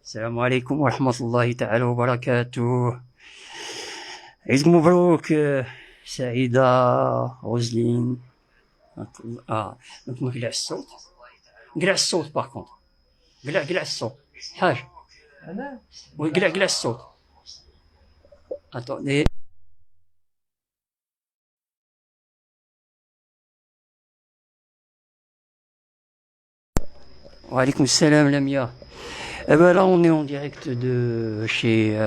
السلام عليكم ورحمة الله تعالى وبركاته. عيد مبروك سعيدة روزلين. دونك نقلع الصوت، قلع الصوت باغ كونطخ، قلع الصوت حاج انا قلع الصوت. اتوندي وعليكم السلام لميا. Eh ben là, on est en direct de chez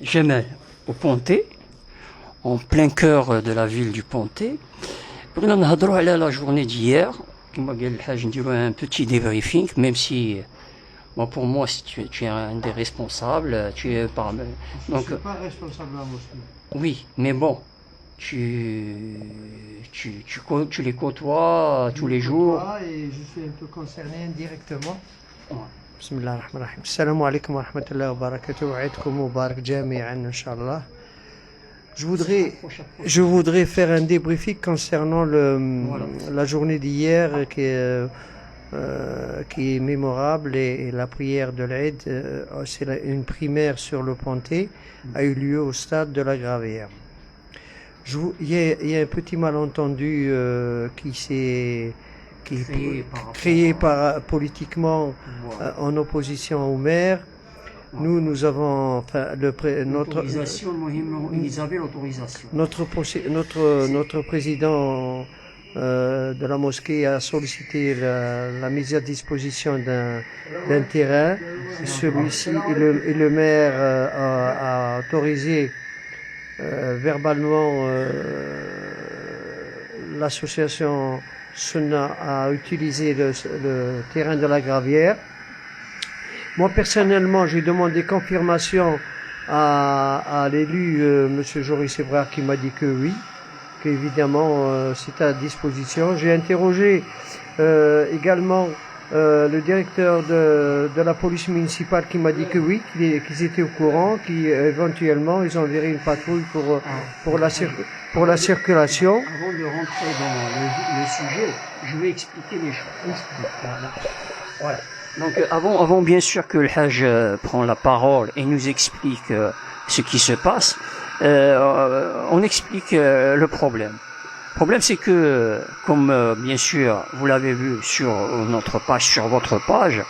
Jamal au Pontet, en plein cœur de la ville du Pontet. بغينا نهضروا على la journée d'hier. كما قال الحاج نديروا un petit débriefing, même si bon, pour moi si tu es un des responsables, tu es parmi. Donc Je suis pas responsable de la mosquée. oui, mais bon, tu les côtoies tous les jours. Et je suis un peu concerné indirectement. Ouais. بسم الله الرحمن الرحيم. السلام عليكم ورحمة الله وبركاته. وعيدكم مبارك جميعا إن شاء الله. Je voudrais faire un débriefing concernant la journée d'hier qui est mémorable et la prière de l'Aïd. C'est une primaire sur le Pontet a eu lieu au stade de la Gravière. Il y a un petit malentendu qui s'est créé politiquement en opposition au maire. Nous avons, enfin, notre président de la mosquée a sollicité la mise à disposition d'un terrain. Celui-ci et le maire a autorisé verbalement l'association Sunna a utilisé le terrain de la Gravière. Moi, personnellement, j'ai demandé confirmation à l'élu, monsieur Joris Ebrard, qui m'a dit que oui, qu'évidemment, c'est à disposition. J'ai interrogé également le directeur de la police municipale qui m'a dit que oui, qu'ils étaient au courant, qu'éventuellement, ils enverraient une patrouille pour la circulation. Avant de rentrer dans le sujet, je vais expliquer les choses. Voilà. Donc avant bien sûr que le Hajj prend la parole et nous explique ce qui se passe, on explique le problème. Le problème c'est que, comme bien sûr vous l'avez vu sur notre page, sur votre page,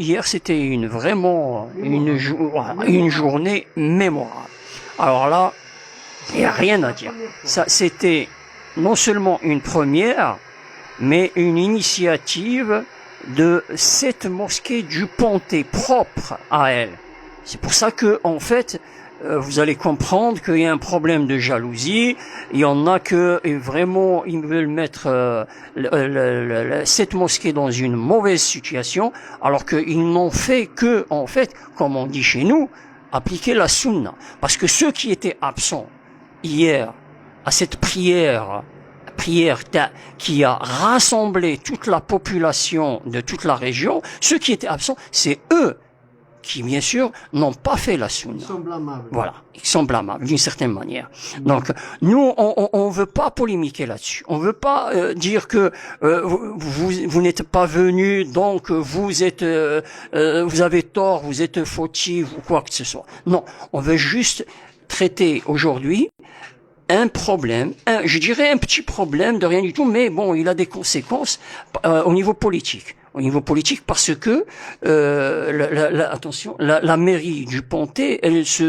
hier c'était vraiment une journée mémorable. Alors là, il n'y a rien à dire. Ça, c'était non seulement une première, mais une initiative de cette mosquée du Pontet, propre à elle. C'est pour ça que, en fait, vous allez comprendre qu'il y a un problème de jalousie. Il y en a que vraiment ils veulent mettre cette mosquée dans une mauvaise situation, alors qu'ils n'ont fait que, en fait, comme on dit chez nous, appliquer la sunna. Parce que ceux qui étaient absents hier à cette prière qui a rassemblé toute la population de toute la région, ceux qui étaient absents, c'est eux qui, bien sûr, n'ont pas fait la sunna. Ils sont blâmables. Voilà, ils sont blâmables d'une certaine manière. Donc, nous, on veut pas polémiquer là-dessus. On veut pas dire que vous n'êtes pas venu, donc vous avez tort, vous êtes fautif ou quoi que ce soit. Non, on veut juste traiter aujourd'hui un problème, je dirais un petit problème de rien du tout, mais bon, il a des conséquences au niveau politique. Au niveau politique, parce que attention, la mairie du Pontet, elle se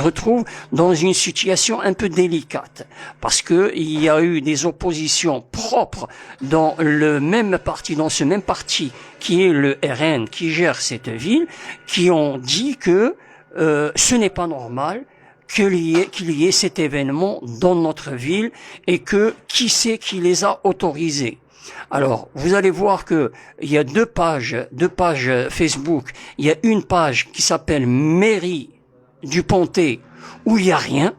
retrouve dans une situation un peu délicate, parce que il y a eu des oppositions propres dans ce même parti qui est le RN qui gère cette ville, qui ont dit que ce n'est pas normal qu'il y ait cet événement dans notre ville et que qui c'est qui les a autorisés. Alors, vous allez voir que il y a deux pages Facebook. Il y a une page qui s'appelle Mairie du Pontet où il y a rien.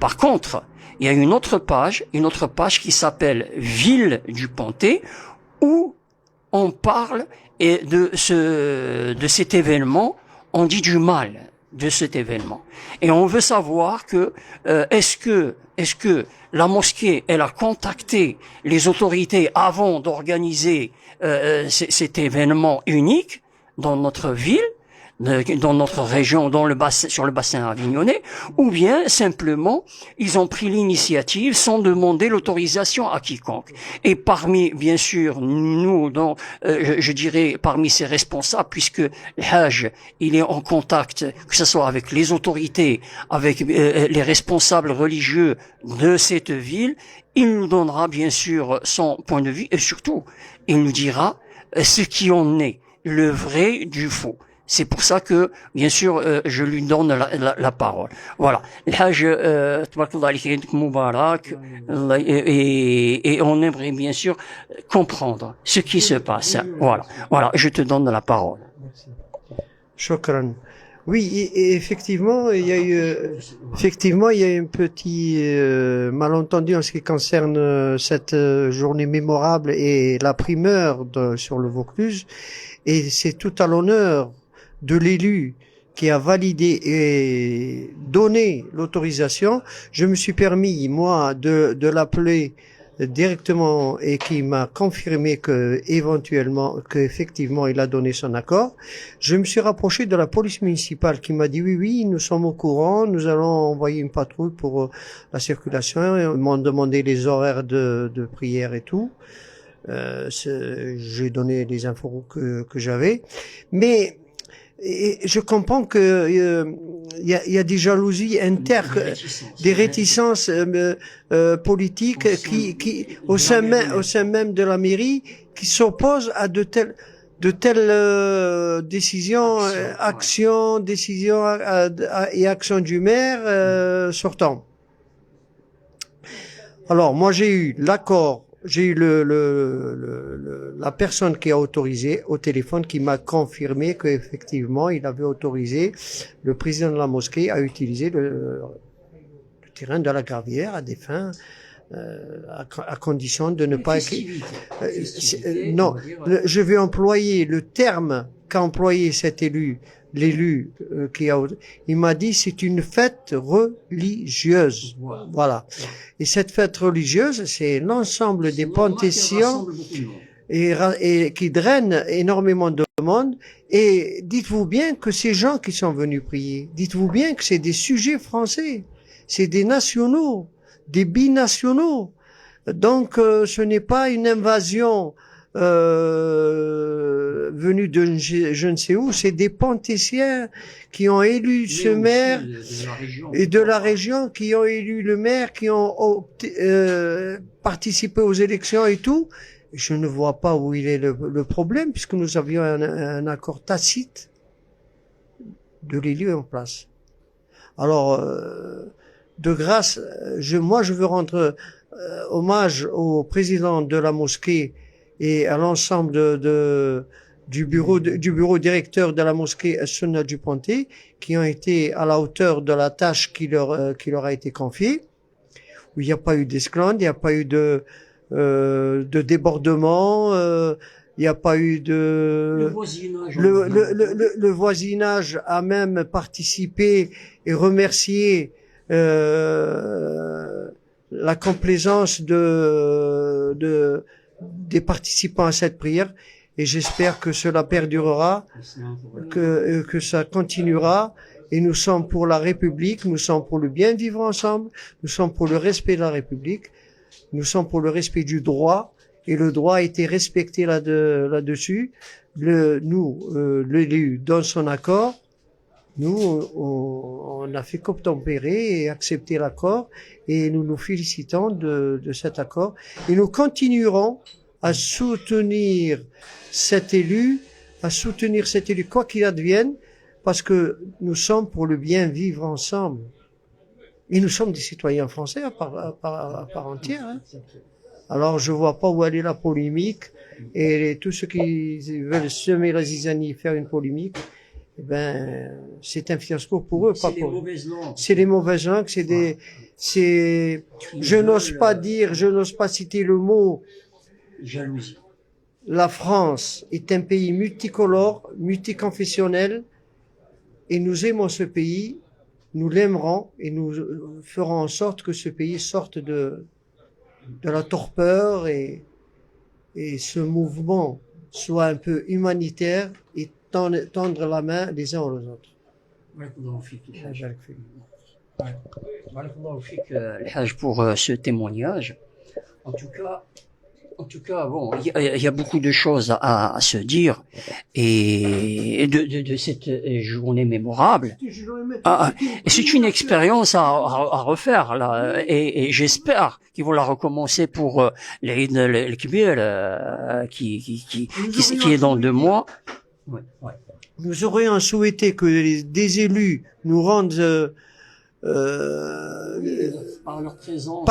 Par contre, il y a une autre page qui s'appelle Ville du Pontet où on parle de cet événement, on dit du mal de cet événement. Et on veut savoir que est-ce que la mosquée elle a contacté les autorités avant d'organiser cet événement unique dans notre ville, dans notre région, sur le bassin avignonnais, ou bien simplement ils ont pris l'initiative sans demander l'autorisation à quiconque. Et parmi, bien sûr, nous, je dirais parmi ces responsables, puisque le Hajj, il est en contact, que ce soit avec les autorités, avec les responsables religieux de cette ville, il nous donnera bien sûr son point de vue et surtout, il nous dira ce qui en est, le vrai du faux. C'est pour ça que, bien sûr, je lui donne la parole. Voilà. Moubarak, et on aimerait bien sûr comprendre ce qui se passe. Voilà, je te donne la parole. Shukran. Oui, et effectivement, il y a eu un petit malentendu en ce qui concerne cette journée mémorable et la primeur sur le Vaucluse. Et c'est tout à l'honneur de l'élu qui a validé et donné l'autorisation. Je me suis permis, moi, de l'appeler directement et qui m'a confirmé qu'effectivement, il a donné son accord. Je me suis rapproché de la police municipale qui m'a dit oui, nous sommes au courant, nous allons envoyer une patrouille pour la circulation. Ils m'ont demandé les horaires de prière et tout. J'ai donné les infos que j'avais. Mais et je comprends que il y a des jalousies des réticences politiques qui au sein même de la mairie qui s'opposent à de telles décisions, actions et actions du maire sortant. Alors moi j'ai eu l'accord. J'ai eu la personne qui a autorisé au téléphone qui m'a confirmé qu'effectivement il avait autorisé le président de la mosquée à utiliser le terrain de la Gravière à des fins à condition de ne pas non, je vais employer le terme qu'a employé cet l'élu il m'a dit c'est une fête religieuse. Voilà. Et cette fête religieuse, c'est l'ensemble des panthéons et qui draine énormément de monde. Et dites-vous bien que ces gens qui sont venus prier, dites-vous bien que c'est des sujets français, c'est des nationaux, des binationaux. Donc ce n'est pas une invasion venus de je ne sais où, c'est des panthéciens qui ont élu ce maire et de la région qui ont élu le maire, qui ont participé aux élections et tout. Je ne vois pas où il est le problème puisque nous avions un accord tacite de l'élu en place. Alors, de grâce, je veux rendre hommage au président de la mosquée et à l'ensemble du bureau directeur de la mosquée As-Sunna du Pontet, qui ont été à la hauteur de la tâche qui leur a été confiée, où il n'y a pas eu d'esclandre, il n'y a pas eu de débordement, il n'y a pas eu le voisinage a même participé et remercié la complaisance des participants à cette prière, et j'espère que cela perdurera, que ça continuera, et nous sommes pour la République, nous sommes pour le bien vivre ensemble, nous sommes pour le respect de la République, nous sommes pour le respect du droit, et le droit a été respecté là-dessus. L'élu donne son accord, nous, on a fait qu'obtempérer et accepter l'accord, et nous nous félicitons de cet accord, et nous continuerons à soutenir cet élu, quoi qu'il advienne, parce que nous sommes pour le bien vivre ensemble. Et nous sommes des citoyens français à part entière. Hein. Alors je vois pas où aller la polémique, et tous ceux qui veulent semer la zizanie, faire une polémique, eh ben, c'est un fiasco pour eux, pas pour eux. C'est les mauvaises langues, je n'ose pas citer le mot jalousie. La France est un pays multicolore, multiconfessionnel, et nous aimons ce pays, nous l'aimerons et nous ferons en sorte que ce pays sorte de la torpeur et ce mouvement soit un peu humanitaire et tendre la main les uns aux autres. Hajj, pour ce témoignage. En tout cas, bon, il y a beaucoup de choses à se dire et de cette journée mémorable. C'est une expérience à refaire là, et j'espère qu'ils vont la recommencer pour l'Eid el-Kibir qui est dans 2 mois. Ouais, ouais. Nous aurions souhaité que des élus nous rendent par leur présence,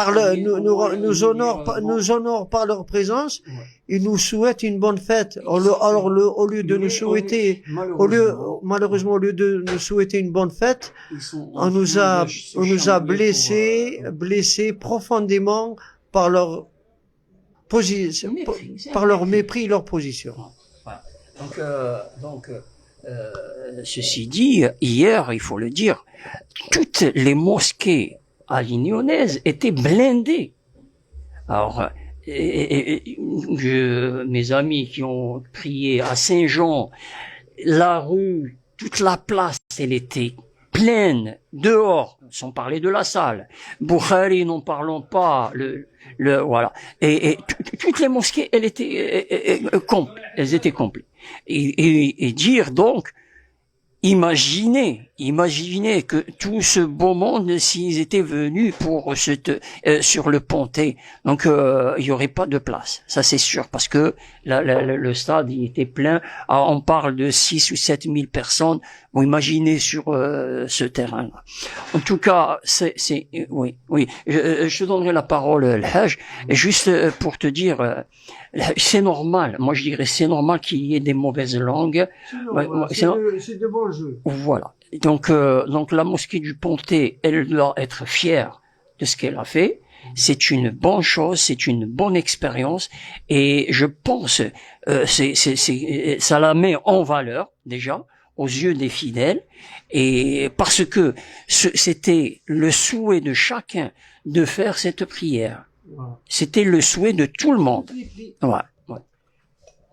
nous honorent par leur présence, ouais. Et nous souhaitent une bonne fête. Alors, au lieu de nous souhaiter, malheureusement, au lieu de nous souhaiter une bonne fête, on nous a blessés profondément par leur position, par leur mépris et leur position. Donc, ceci dit, hier, il faut le dire, toutes les mosquées alignonnaises étaient blindées. Alors, mes amis qui ont prié à Saint-Jean, la rue, toute la place, elle était pleine, dehors, sans parler de la salle. Bukhari, n'en parlons pas, voilà. Et toutes les mosquées, elles étaient complètes. Et dire donc, imaginez que tout ce beau monde, s'ils étaient venus pour sur le pontet, donc il y aurait pas de place, ça c'est sûr, parce que le stade il était plein. Alors, on parle de 6 ou 7 000 personnes. Vous imaginez sur ce terrain-là. En tout cas, oui. Je te donnerai la parole, le Hajj, et juste pour te dire, c'est normal. Moi, je dirais c'est normal qu'il y ait des mauvaises langues. C'est de bons jeux. Voilà. Donc la mosquée du Pontet, elle doit être fière de ce qu'elle a fait. C'est une bonne chose, c'est une bonne expérience, et je pense ça la met en valeur déjà aux yeux des fidèles, et parce que c'était le souhait de chacun de faire cette prière. C'était le souhait de tout le monde. Ouais.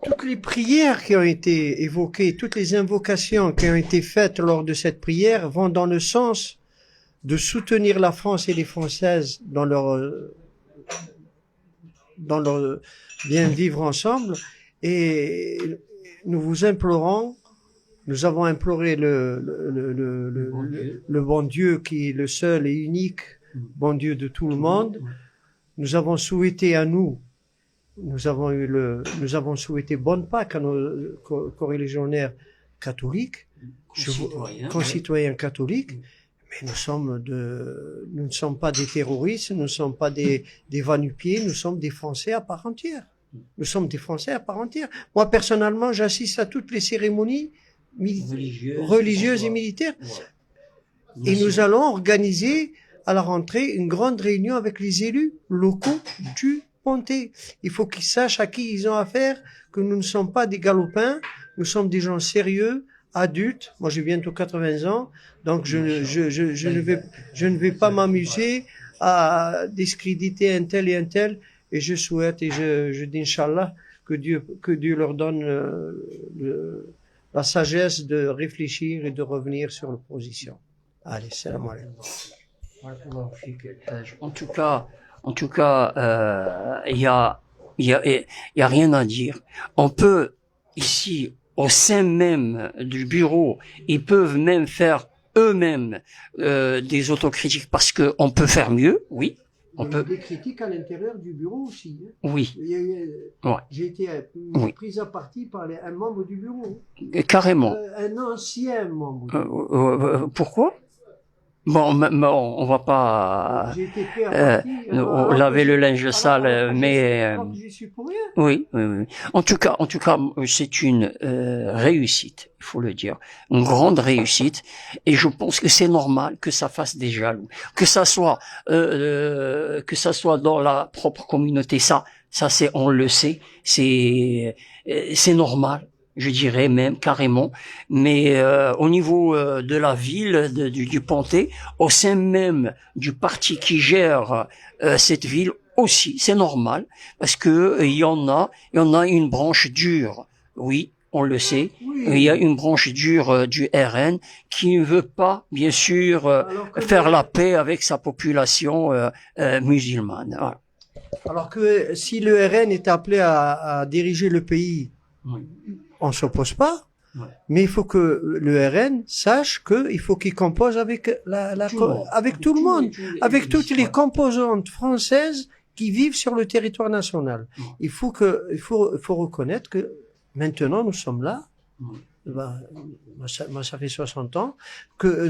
Toutes les prières qui ont été évoquées, toutes les invocations qui ont été faites lors de cette prière vont dans le sens de soutenir la France et les Françaises dans leur bien vivre ensemble. Et nous vous implorons, nous avons imploré le bon Dieu qui est le seul et unique bon Dieu de tout le monde. Nous avons souhaité à nous souhaité bonne Pâques à nos coreligionnaires catholiques, concitoyens catholiques. Mais nous ne sommes pas des terroristes, nous ne sommes pas des va-nu-pieds, nous sommes des Français à part entière. Nous sommes des Français à part entière. Moi, personnellement, j'assiste à toutes les cérémonies religieuses et militaires. Et nous allons organiser à la rentrée une grande réunion avec les élus locaux du Pontet. Il faut qu'ils sachent à qui ils ont affaire, que nous ne sommes pas des galopins, nous sommes des gens sérieux, adultes. Moi, j'ai bientôt 80 ans, donc je ne vais pas m'amuser à discréditer un tel et un tel. Et je souhaite, et je dis Inch'Allah, que Dieu leur donne la sagesse de réfléchir et de revenir sur leur position. Allez, salam alaikum. En tout cas, il y a rien à dire. On peut ici, au sein même du bureau, ils peuvent même faire eux-mêmes des autocritiques, parce que on peut faire mieux, oui. On peut des critiques à l'intérieur du bureau aussi. Hein. Oui. J'ai été pris à partie par un membre du bureau. Carrément. Un ancien membre. Pourquoi? Bon, on va pas laver le linge sale, mais oui. En tout cas, c'est une réussite, il faut le dire, une grande réussite, et je pense que c'est normal que ça fasse des jaloux, que ça soit dans la propre communauté, ça c'est, on le sait, c'est normal. je dirais même carrément. Mais au niveau de la ville du Pontet, au sein même du parti qui gère cette ville aussi, c'est normal parce que il y en a une branche dure. Oui, on le sait. Oui. Il y a une branche dure du RN qui ne veut pas, bien sûr, faire la paix avec sa population musulmane. Voilà. Alors que si le RN est appelé à diriger le pays, Oui. on s'oppose pas. Ouais. Mais il faut que le RN sache qu'il faut qu'il compose avec avec tout le monde, avec toutes les composantes françaises qui vivent sur le territoire national. Il faut reconnaître que maintenant nous sommes là. Moi, ça fait 60 ans que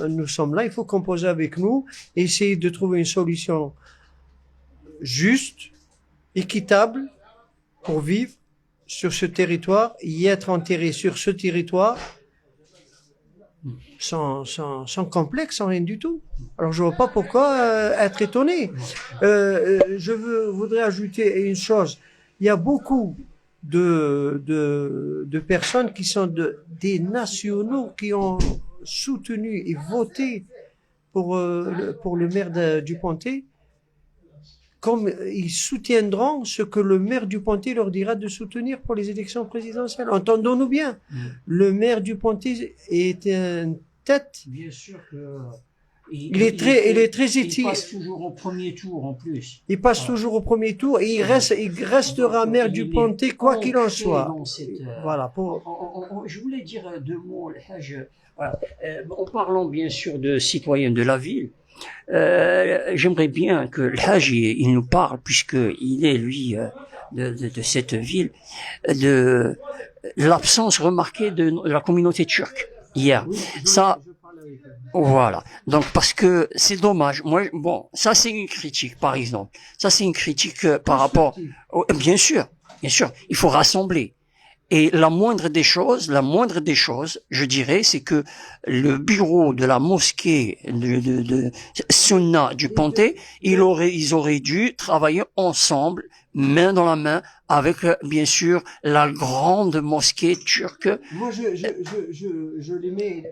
nous sommes là. Il faut composer avec nous, essayer de trouver une solution juste, équitable pour vivre sur ce territoire, y être enterré sur ce territoire sans complexe, sans rien du tout. Alors je vois pas pourquoi être étonné. Voudrais ajouter une chose. Il y a beaucoup de personnes qui sont des nationaux qui ont soutenu et voté pour le maire du Pontet, comme ils soutiendront ce que le maire du Pontet leur dira de soutenir pour les élections présidentielles. Entendons-nous bien. Le maire du Pontet est une tête. Bien sûr que il est très il passe toujours au premier tour en plus. Il passe toujours au premier tour et il restera maire du Pontet quoi qu'il en soit. Voilà. Je voulais dire deux mots, Hajj. Voilà. En parlant bien sûr de citoyens de la ville, j'aimerais bien que l'Hajj il nous parle, puisqu'il est lui de cette ville, de l'absence remarquée de la communauté turque hier. Ça, voilà. Donc parce que c'est dommage. Moi, bon, ça c'est une critique par exemple. Ça c'est une critique par rapport. Bien sûr, il faut rassembler. Et la moindre des choses, je dirais, c'est que le bureau de la mosquée de Sunna du Pontet, ils auraient dû travailler ensemble, main dans la main, avec, bien sûr, la grande mosquée turque. Moi, je les mets.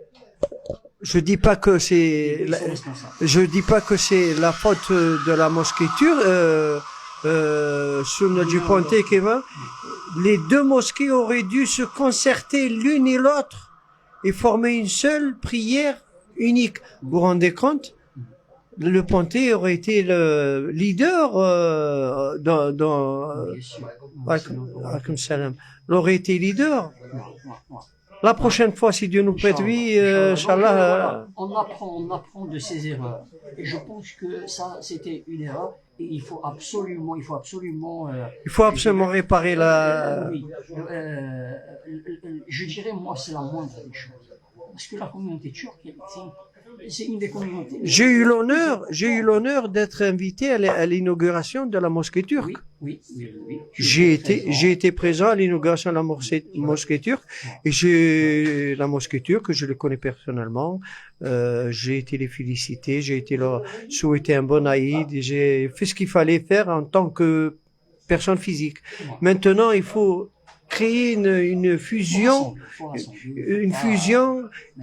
Je dis pas que c'est la faute de la mosquée turque, Sunna du Pontet qui va. Les deux mosquées auraient dû se concerter l'une et l'autre et former une seule prière unique. Vous vous rendez compte? Le Pontet aurait été le leader l'aurait été leader. La prochaine fois, si Dieu nous prête vie, Inch'Allah. On apprend de ses erreurs. Et je pense que ça, c'était une erreur. Et il faut absolument réparer la. Oui. Je dirais, moi, c'est la moindre des choses. Parce que la communauté turque, c'est une des communautés. J'ai eu l'honneur d'être invité à l'inauguration de la mosquée turque. Oui. J'ai été présent à l'inauguration de la mosquée turque et la mosquée turque, je le connais personnellement. J'ai été les féliciter, j'ai été leur souhaiter un bon Aïd, j'ai fait ce qu'il fallait faire en tant que personne physique. Maintenant, il faut créer une fusion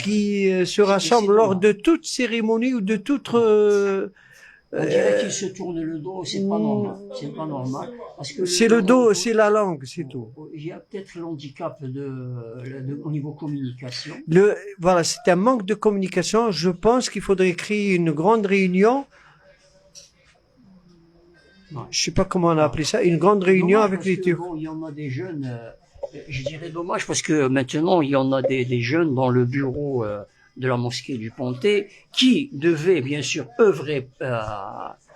qui se rassemble lors de toute cérémonie ou de toute on dirait qu'ils se tournent le dos, c'est pas normal. Parce que c'est le dos, c'est la langue, c'est tout. Il y a peut-être l'handicap au niveau communication. Voilà, c'est un manque de communication. Je pense qu'il faudrait créer une grande réunion. Je sais pas comment on a appelé ça, une grande réunion avec les Turcs. Bon, il y en a des jeunes, je dirais dommage parce que maintenant il y en a des jeunes dans le bureau de la mosquée du Pontet qui devaient bien sûr œuvrer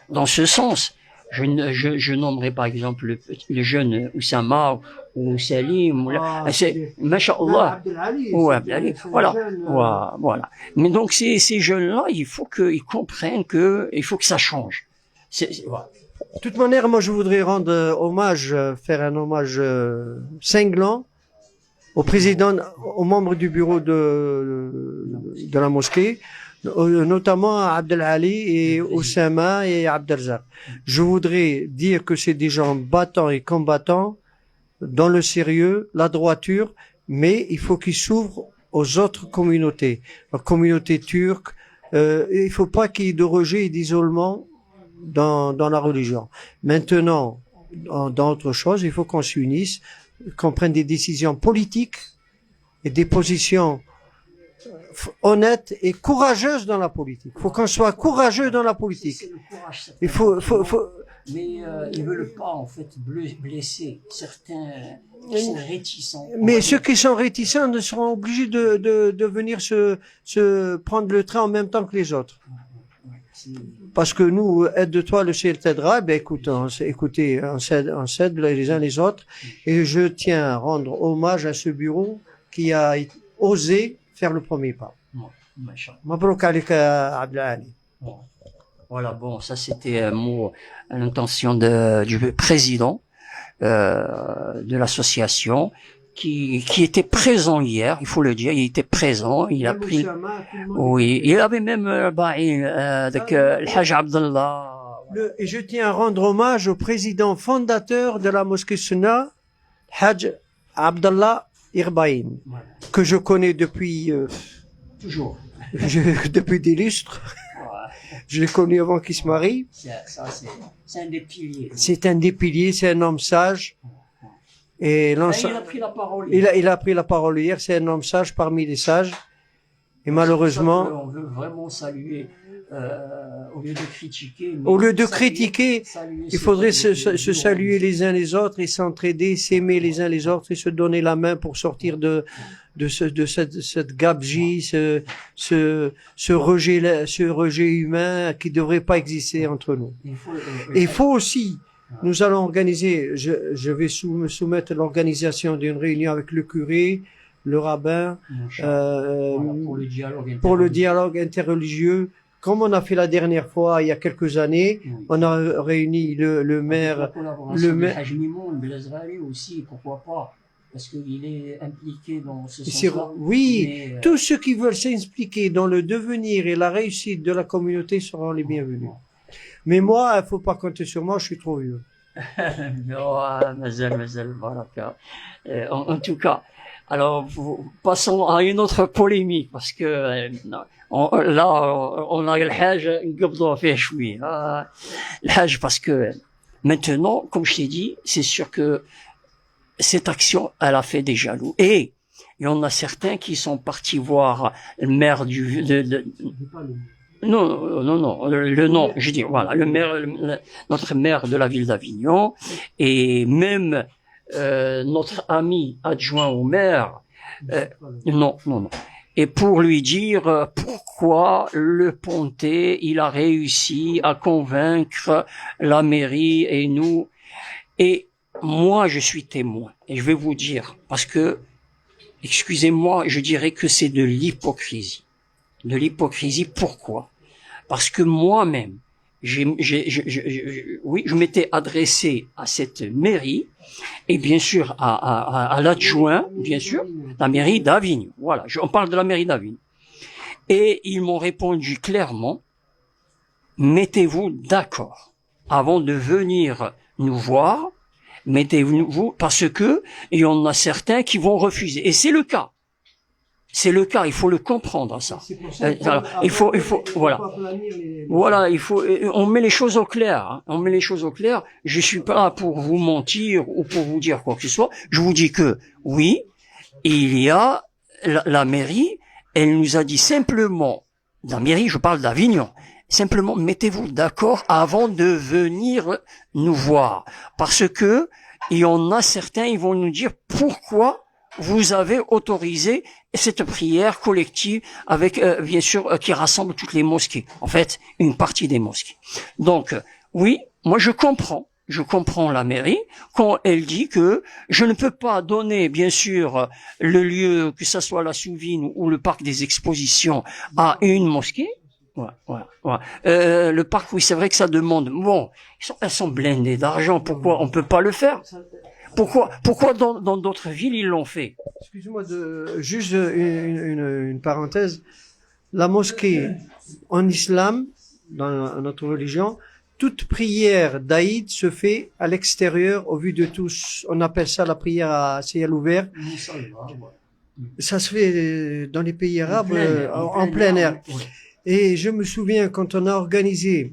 dans ce sens. Je nommerai par exemple le jeune Oussama ou Salim, c'est Masha'Allah, ou Abdelali, voilà. Mais donc ces jeunes-là, il faut qu'ils comprennent il faut que ça change. Voilà. De toute manière, moi je voudrais rendre faire un hommage cinglant au président, aux membres du bureau de la mosquée, notamment à Abdelali et Oussama et Abdelzak. Je voudrais dire que c'est des gens battants et combattants dans le sérieux, la droiture, mais il faut qu'il s'ouvre aux autres communautés, la communauté turque. Il faut pas qu'il y ait de rejet et d'isolement dans la religion. Maintenant, dans autre chose, il faut qu'on s'unisse, qu'on prenne des décisions politiques et des positions honnêtes et courageuses dans la politique. Il faut qu'on soit courageux dans la politique. C'est le courage, Il faut. Mais ils veulent pas en fait blesser certains qui sont réticents. Mais ceux qui sont réticents ne seront obligés de venir se prendre le train en même temps que les autres. Parce que nous, aide-toi, le ciel t'aidera. Ben écoute, écoutez, on s'aide les uns les autres. Et je tiens à rendre hommage à ce bureau qui a osé faire le premier pas. Mabrouk alik Abdelali. Voilà, bon, ça c'était un mot à l'intention du président de l'association qui était présent hier, il faut le dire, il était présent, il a pris, oui, il avait même avec le Hajj Abdallah. Et je tiens à rendre hommage au président fondateur de la mosquée Sunna, Hajj Abdallah Irbaïn, que je connais depuis Toujours. Depuis des lustres. Je l'ai connu avant qu'il se marie. C'est un des piliers. C'est un des piliers, c'est un homme sage. Et il a pris la parole. Il a pris la parole hier, c'est un homme sage parmi les sages. Et malheureusement, on veut vraiment saluer, au lieu de critiquer. Au lieu de critiquer, il faudrait se saluer les uns les autres et s'entraider, s'aimer les uns les autres et se donner la main pour sortir de cette gabegie, ce rejet humain qui devrait pas exister entre nous. Et il faut aussi, nous allons organiser, je vais me soumettre l'organisation d'une réunion avec le curé, le rabbin, pour le dialogue interreligieux, comme on a fait la dernière fois, il y a quelques années. Oui. On a réuni le maire, Hajj Mimoun Belazrali aussi, pourquoi pas, parce qu'il est impliqué dans ce sens-là. Oui, mais, tous ceux qui veulent s'impliquer dans le devenir et la réussite de la communauté seront les bienvenus. Mais moi, il faut pas compter sur moi, je suis trop vieux. En tout cas, alors passons à une autre polémique parce que là on a le Hajj le Hajj parce que maintenant, comme je t'ai dit, c'est sûr que cette action elle a fait des jaloux et il y en a certains qui sont partis voir le maire non, le nom, je dis, voilà, notre maire de la ville d'Avignon, et même, notre ami adjoint au maire, non. Et pour lui dire pourquoi le Pontet, il a réussi à convaincre la mairie et nous. Et moi, je suis témoin. Et je vais vous dire, parce que, excusez-moi, je dirais que c'est de l'hypocrisie. De l'hypocrisie, pourquoi? Parce que moi-même, je m'étais adressé à cette mairie, et bien sûr à l'adjoint, bien sûr, la mairie d'Avignon. Voilà, on parle de la mairie d'Avignon. Et ils m'ont répondu clairement, mettez-vous d'accord avant de venir nous voir, mettez-vous, parce que il y en a certains qui vont refuser. Et c'est le cas. C'est le cas, il faut le comprendre, ça. Il faut, voilà. Voilà, on met les choses au clair, hein. On met les choses au clair. Je suis pas là pour vous mentir ou pour vous dire quoi que ce soit. Je vous dis que, oui, il y a, la mairie, elle nous a dit simplement, la mairie, je parle d'Avignon, simplement, mettez-vous d'accord avant de venir nous voir. Parce que, il y en a certains, ils vont nous dire pourquoi vous avez autorisé cette prière collective avec, bien sûr, qui rassemble toutes les mosquées. En fait, une partie des mosquées. Donc, oui, moi je comprends la mairie quand elle dit que je ne peux pas donner, bien sûr, le lieu, que ce soit la Souvine ou le parc des expositions, à une mosquée. Ouais. Le parc, oui, c'est vrai que ça demande. Bon, elles sont blindées d'argent. Pourquoi on peut pas le faire? Pourquoi dans d'autres villes ils l'ont fait? Excuse-moi juste une parenthèse. La mosquée en islam, dans notre religion, toute prière d'Aïd se fait à l'extérieur, au vu de tous. On appelle ça la prière à ciel ouvert. Ça se fait dans les pays arabes en plein air. Oui. Et je me souviens quand on a organisé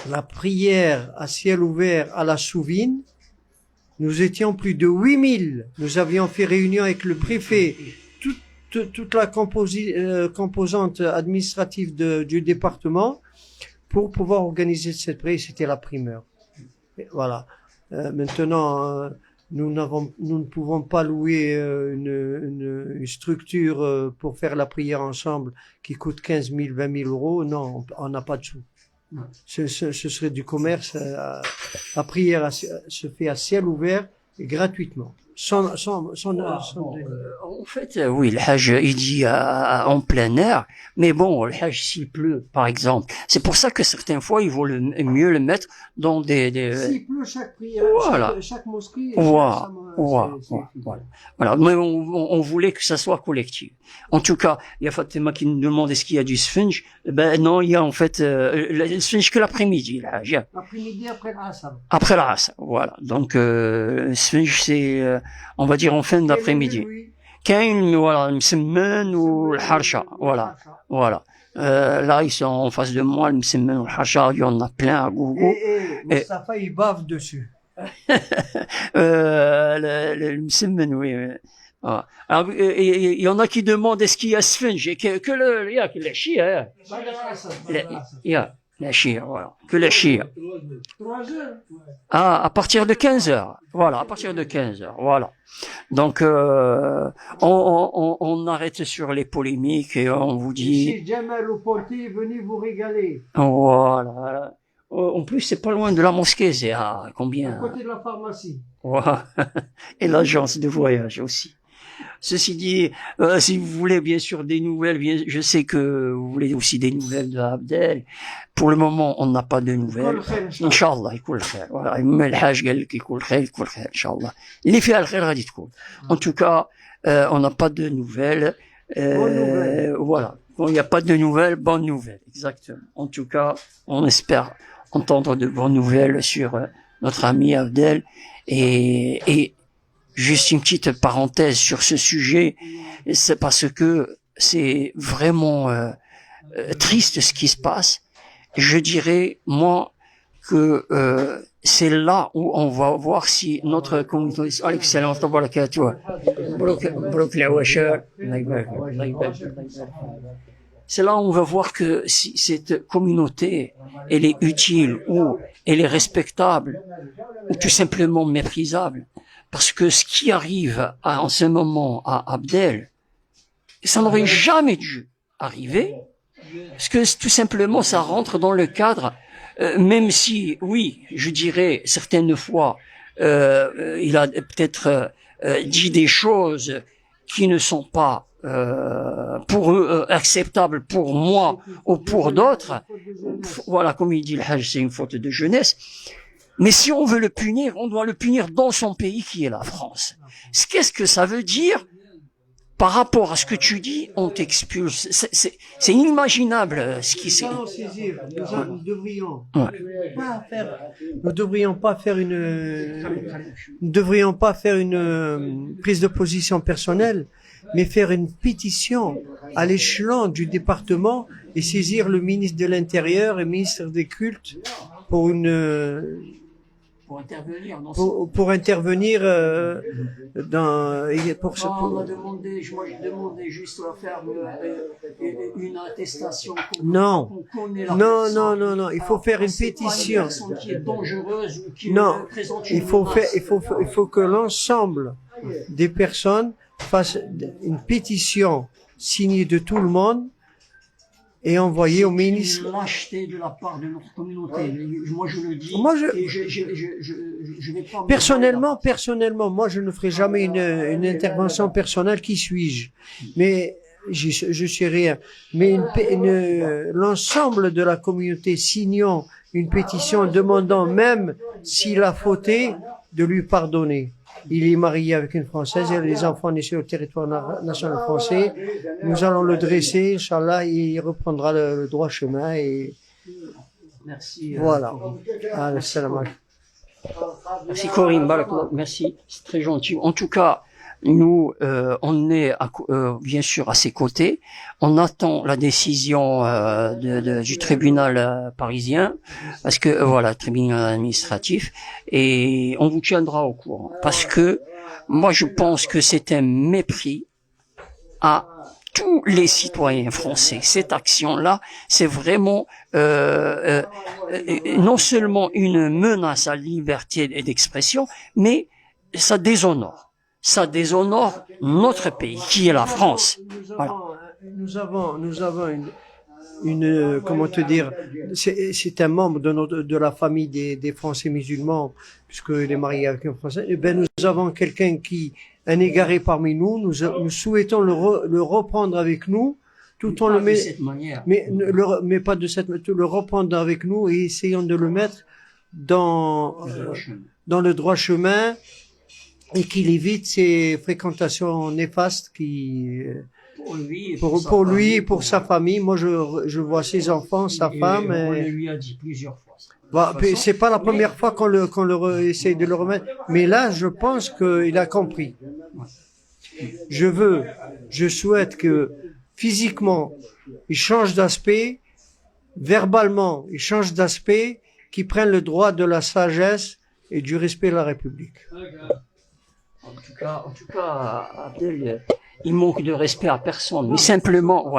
la prière à ciel ouvert à la Souvine, nous étions plus de 8000. Nous avions fait réunion avec le préfet, toute la composante administrative du département pour pouvoir organiser cette prière. C'était la primeur. Et voilà. Maintenant, nous ne pouvons pas louer une structure pour faire la prière ensemble qui coûte 15 000, 20 000 euros. Non, on n'a pas de sous. Ce serait du commerce. La prière se fait à ciel ouvert et gratuitement. En fait, oui, le Hajj, il dit en plein air, mais bon, le Hajj s'il pleut, par exemple. C'est pour ça que certaines fois, il vaut mieux le mettre dans des... S'il pleut, chaque prière, voilà. chaque mosquée... Voilà. Mais on voulait que ça soit collectif. En tout cas, il y a Fatima qui nous demande est-ce qu'il y a du sfinge. Ben non, il y a en fait le sfinge que l'après-midi. L'après-midi après l'Asr. Après l'Asr, voilà. Donc le sfinge c'est on va dire en fin d'après-midi. Kain voilà, le msemmen ou le harsha, voilà. Là ils sont en face de moi, le msemmen ou le harsha, il y en a plein à gogo. Et Mustafa il bave dessus. Le msemmen, oui. Ah. Alors, il y en a qui demandent est-ce qu'il y a sfinge il y a que les chia, il y a la chia, voilà, que la chia. 3 heures. Ah, à partir de 15 heures, voilà, à partir de 15 heures, voilà. Donc on arrête sur les polémiques et on vous dit. Si Jamal ou Ponty, venez vous régaler. Voilà. En plus, c'est pas loin de la mosquée, c'est à combien? À côté de la pharmacie. Voilà. Et l'agence de voyage aussi. Ceci dit, si vous voulez bien sûr des nouvelles, je sais que vous voulez aussi des nouvelles de Abdel. Pour le moment, on n'a pas de nouvelles. Inch'Allah, يكون خير. Voilà, الحاج قال لك يكون خير, Inch'Allah. اللي فيها الخير غادي تكون. En tout cas, on n'a pas de nouvelles. Voilà. Quand il n'y a pas de nouvelles, bonnes nouvelles. Exactement. En tout cas, on espère entendre de bonnes nouvelles sur notre ami Abdel et juste une petite parenthèse sur ce sujet, c'est parce que c'est vraiment triste ce qui se passe. Je dirais, moi, que c'est là où on va voir si notre communauté... Excellence, c'est là où on va voir que si cette communauté, elle est utile ou elle est respectable ou tout simplement méprisable. Parce que ce qui arrive en ce moment à Abdel, ça n'aurait jamais dû arriver, parce que tout simplement ça rentre dans le cadre, même si, oui, je dirais certaines fois, il a peut-être dit des choses qui ne sont pas pour eux acceptables pour moi ou pour d'autres. Voilà, comme il dit le Hajj, c'est une faute de jeunesse. Mais si on veut le punir, on doit le punir dans son pays qui est la France. Qu'est-ce que ça veut dire? Par rapport à ce que tu dis, on t'expulse. C'est inimaginable ce qui s'est... Nous devrions pas faire une prise de position personnelle, mais faire une pétition à l'échelon du département et saisir le ministre de l'Intérieur et le ministre des Cultes pour intervenir pour ce. On a demandé, moi j'ai demandé juste à faire une attestation. Non, il faut faire une pétition. Qui est dangereuse ou qui non, présente il faut que l'ensemble des personnes fassent une pétition signée de tout le monde et envoyé au ministre. C'est une lâcheté de la part de notre communauté. Moi, je le dis. Je vais pas. Personnellement, moi, je ne ferai jamais une intervention personnelle. Qui suis-je? Mais je suis rien. Mais l'ensemble de la communauté signant une pétition demandant même s'il a fauté de lui pardonner. Il est marié avec une Française, il a des enfants nés sur le territoire national français. Nous allons le dresser, Inch'Allah, il reprendra le droit chemin et Merci. Voilà. Allez, salam alaikum. Merci Corinne, barakallah, merci, c'est très gentil. En tout cas, nous, on est bien sûr à ses côtés. On attend la décision du tribunal parisien, parce que voilà, tribunal administratif, et on vous tiendra au courant. Parce que moi, je pense que c'est un mépris à tous les citoyens français. Cette action-là, c'est vraiment non seulement une menace à la liberté d'expression, mais ça déshonore. Ça déshonore notre pays, qui est la France. Voilà. Nous avons une comment te dire, c'est un membre de la famille des Français musulmans, puisqu'il est marié avec un Français. Eh ben, nous avons quelqu'un un égaré parmi nous. Nous souhaitons le reprendre avec nous, tout en de cette manière. mais pas de cette manière, le reprendre avec nous et essayons de le mettre dans le droit chemin et qu'il évite ces fréquentations néfastes pour lui et pour sa famille. Moi, je vois ses enfants, sa femme. On le lui a dit plusieurs fois. C'est pas la première fois qu'on essaye de le remettre, mais là, je pense qu'il a compris. Je souhaite que physiquement, il change d'aspect, verbalement, il change d'aspect, qu'il prenne le droit de la sagesse et du respect de la République. En tout cas, Abdel, il manque de respect à personne, mais simplement,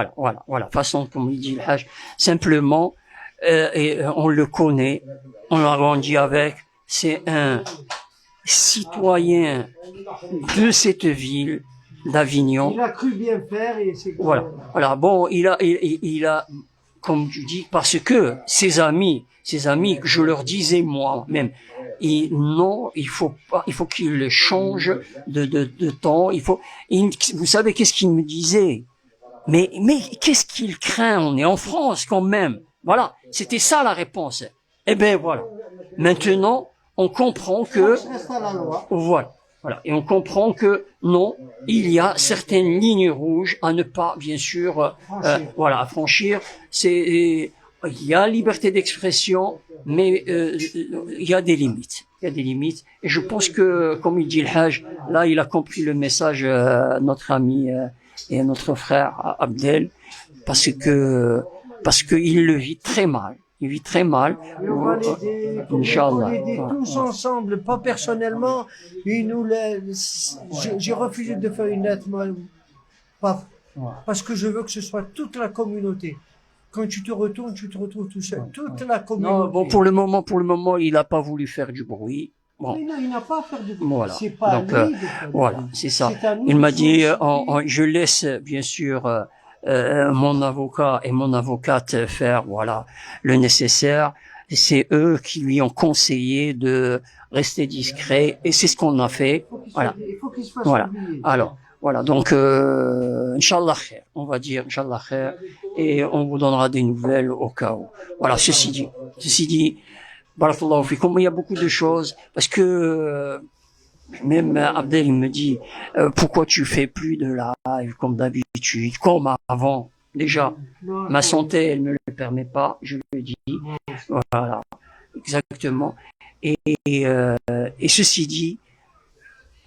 voilà, façon comme il dit le Hajj, simplement, et on le connaît, on l'a grandi avec, c'est un citoyen de cette ville d'Avignon. Il a cru bien faire et c'est voilà. Bon, il a, comme tu dis, parce que ses amis, je leur disais moi-même, non, il faut qu'il change de temps, vous savez qu'est-ce qu'il me disait? Mais qu'est-ce qu'il craint? On est en France quand même. Voilà. C'était ça la réponse. Eh ben, voilà. Maintenant, on comprend que, voilà. Et on comprend que non, il y a certaines lignes rouges à ne pas, bien sûr, à franchir. Il y a liberté d'expression, mais il y a des limites. Et je pense que, comme il dit le Hajj, là, il a compris le message, notre ami et notre frère Abdel, parce que il le vit très mal. Il vit très mal. Et on va l'aider. Inch'Allah. On va l'aider tous ensemble, pas personnellement. J'ai refusé de faire une lettre, moi, parce que je veux que ce soit toute la communauté. Quand tu te retournes, tu te retrouves tout seul. Toute la communauté. Non, bon, pour le moment, il n'a pas voulu faire du bruit. Bon. Mais non, il n'a pas à faire du bruit. Voilà. C'est pas donc, à lui de faire du voilà, bruit. c'est ça. Il m'a dit, je laisse, bien sûr, mon avocat et mon avocate faire, le nécessaire. C'est eux qui lui ont conseillé de rester discret, et c'est ce qu'on a fait. Il faut qu'il se fasse oublier. Alors, donc, Inch'Allah khair, on va dire Inch'Allah khair, et on vous donnera des nouvelles au cas où. Voilà, ceci dit, barakallahu fikum, il y a beaucoup de choses, parce que même Abdel, il me dit, pourquoi tu fais plus de live comme d'habitude, comme avant? Déjà, ma santé, elle me le permet pas, je le dis. Voilà, exactement. Et ceci dit,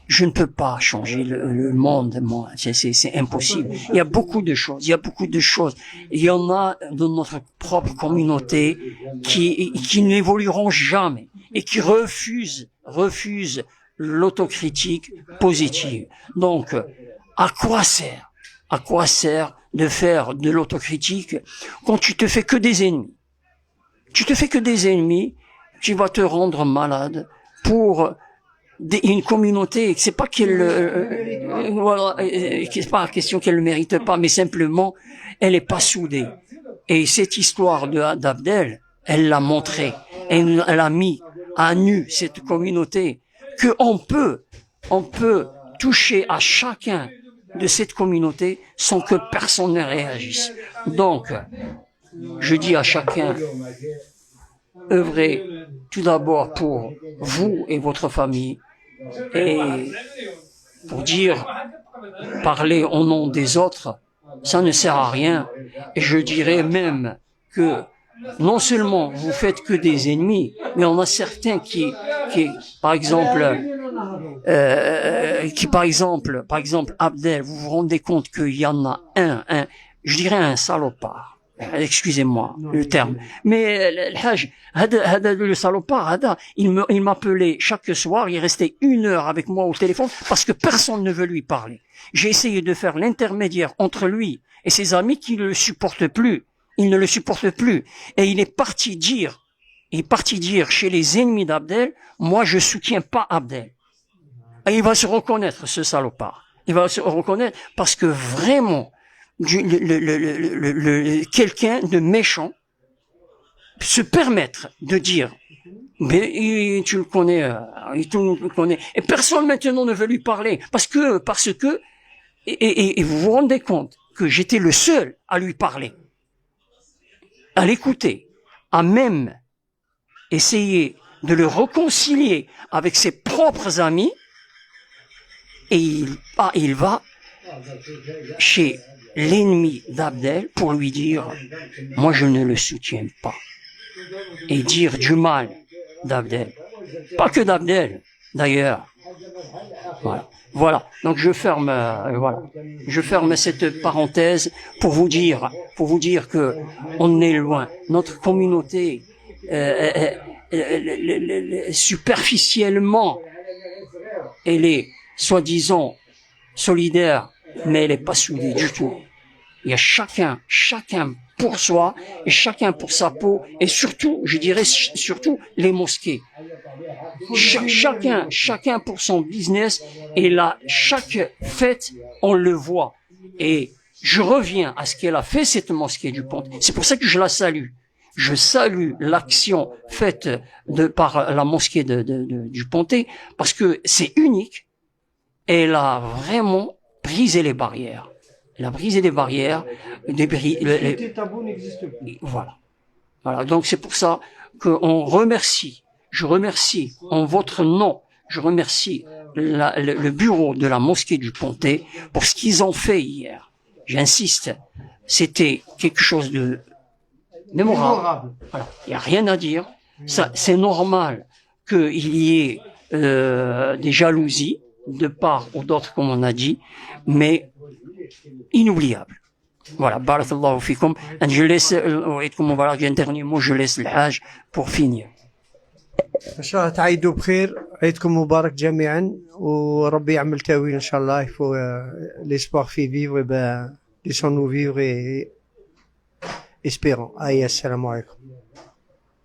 je ne peux pas changer le monde, moi. C'est impossible. Il y a beaucoup de choses. Il y en a dans notre propre communauté qui n'évolueront jamais et qui refusent l'autocritique positive. Donc, à quoi sert de faire de l'autocritique quand tu te fais que des ennemis? Tu vas te rendre malade pour une communauté. C'est pas qu'elle, c'est pas la question qu'elle ne mérite pas, mais simplement, elle est pas soudée. Et cette histoire d'Abdel, elle l'a montré. Elle a mis à nu cette communauté, que on peut toucher à chacun de cette communauté sans que personne ne réagisse. Donc, je dis à chacun, œuvrez tout d'abord pour vous et votre famille, et pour parler au nom des autres, ça ne sert à rien. Et je dirais même que non seulement vous faites que des ennemis, mais on a certains par exemple, Abdel, vous vous rendez compte qu'il y en a je dirais un salopard. Excusez-moi le terme. Mais le Hajj, le salopard, il m'appelait chaque soir, il restait 1 heure avec moi au téléphone parce que personne ne veut lui parler. J'ai essayé de faire l'intermédiaire entre lui et ses amis qui ne le supportent plus. Il ne le supporte plus. Et il est parti dire chez les ennemis d'Abdel, moi je soutiens pas Abdel. Et il va se reconnaître, ce salopard. Il va se reconnaître parce que vraiment, quelqu'un de méchant se permettre de dire, mais tu le connais, et personne maintenant ne veut lui parler parce que, et vous vous rendez compte que j'étais le seul à lui parler, à l'écouter, à même essayer de le réconcilier avec ses propres amis, et il va chez l'ennemi d'Abdel pour lui dire, moi je ne le soutiens pas, et dire du mal d'Abdel, pas que d'Abdel d'ailleurs. Voilà. Donc je ferme cette parenthèse pour vous dire que on est loin. Notre communauté superficiellement, elle est soi-disant solidaire, mais elle est pas soudée du tout. Il y a chacun pour soi et chacun pour sa peau, et surtout, je dirais surtout les mosquées. Chacun pour son business, et là, chaque fête, on le voit. Et je reviens à ce qu'elle a fait, cette mosquée du Pontet. C'est pour ça que je la salue. Je salue l'action faite par la mosquée du Pontet, parce que c'est unique. Elle a vraiment brisé les barrières. Elle a brisé les barrières. Les tabous n'existent plus. Voilà. Donc c'est pour ça qu'on remercie. Je remercie en votre nom. Je remercie le bureau de la mosquée du Pontet pour ce qu'ils ont fait hier. J'insiste. C'était quelque chose de mémorable. Voilà. Il n'y a rien à dire. Ça, c'est normal qu'il y ait des jalousies de part ou d'autre, comme on a dit, mais inoubliable. Voilà, barakallahu fikum. Et je laisse, j'ai un dernier mot, je laisse le Hajj pour finir. ان شاء الله تعيدوا بخير. عيدكم مبارك جميعا وربي يعمل تاويل ان شاء الله. Il faut l'espoir fait vivre, et ben laissons-nous vivre et espérons. Aïe, assalamu alaikum.